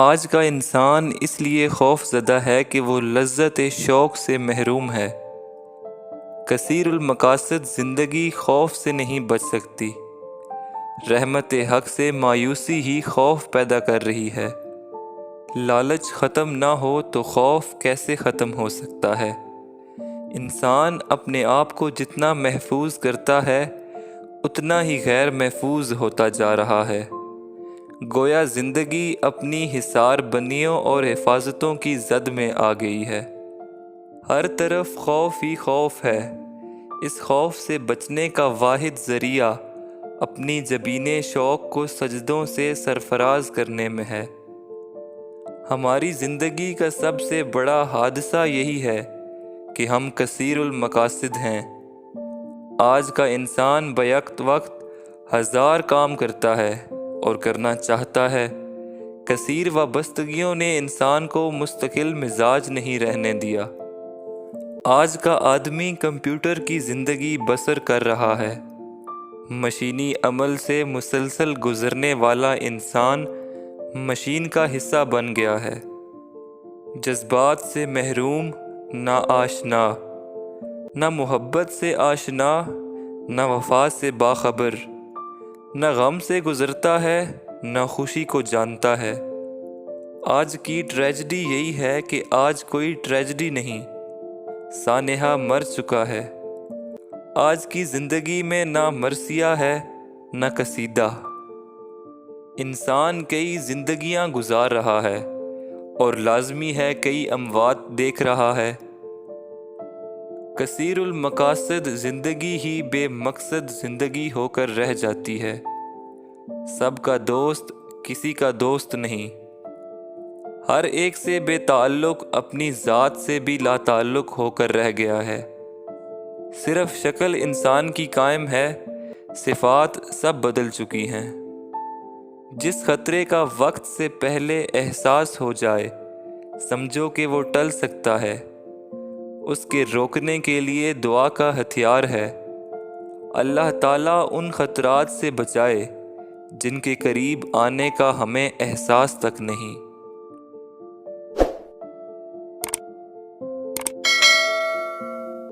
آج کا انسان اس لیے خوف زدہ ہے کہ وہ لذت شوق سے محروم ہے۔ کثیر المقاصد زندگی خوف سے نہیں بچ سکتی۔ رحمت حق سے مایوسی ہی خوف پیدا کر رہی ہے۔ لالچ ختم نہ ہو تو خوف کیسے ختم ہو سکتا ہے؟ انسان اپنے آپ کو جتنا محفوظ کرتا ہے اتنا ہی غیر محفوظ ہوتا جا رہا ہے۔ گویا زندگی اپنی حصار بندیوں اور حفاظتوں کی زد میں آ گئی ہے۔ ہر طرف خوف ہی خوف ہے۔ اس خوف سے بچنے کا واحد ذریعہ اپنی جبین شوق کو سجدوں سے سرفراز کرنے میں ہے۔ ہماری زندگی کا سب سے بڑا حادثہ یہی ہے کہ ہم کثیر المقاصد ہیں۔ آج کا انسان بیک وقت 1000 کام کرتا ہے اور کرنا چاہتا ہے۔ کثیر وابستگیوں نے انسان کو مستقل مزاج نہیں رہنے دیا۔ آج کا آدمی کمپیوٹر کی زندگی بسر کر رہا ہے۔ مشینی عمل سے مسلسل گزرنے والا انسان مشین کا حصہ بن گیا ہے۔ جذبات سے محروم، نہ آشنا، نہ محبت سے آشنا، نہ وفا سے باخبر، نہ غم سے گزرتا ہے نہ خوشی کو جانتا ہے۔ آج کی ٹریجڈی یہی ہے کہ آج کوئی ٹریجڈی نہیں، سانحہ مر چکا ہے۔ آج کی زندگی میں نہ مرثیہ ہے نہ قصیدہ۔ انسان کئی زندگیاں گزار رہا ہے اور لازمی ہے کئی اموات دیکھ رہا ہے۔ کثیر المقاصد زندگی ہی بے مقصد زندگی ہو کر رہ جاتی ہے۔ سب کا دوست کسی کا دوست نہیں۔ ہر ایک سے بے تعلق اپنی ذات سے بھی لا تعلق ہو کر رہ گیا ہے۔ صرف شکل انسان کی قائم ہے، صفات سب بدل چکی ہیں۔ جس خطرے کا وقت سے پہلے احساس ہو جائے سمجھو کہ وہ ٹل سکتا ہے۔ اس کے روکنے کے لیے دعا کا ہتھیار ہے۔ اللہ تعالیٰ ان خطرات سے بچائے جن کے قریب آنے کا ہمیں احساس تک نہیں۔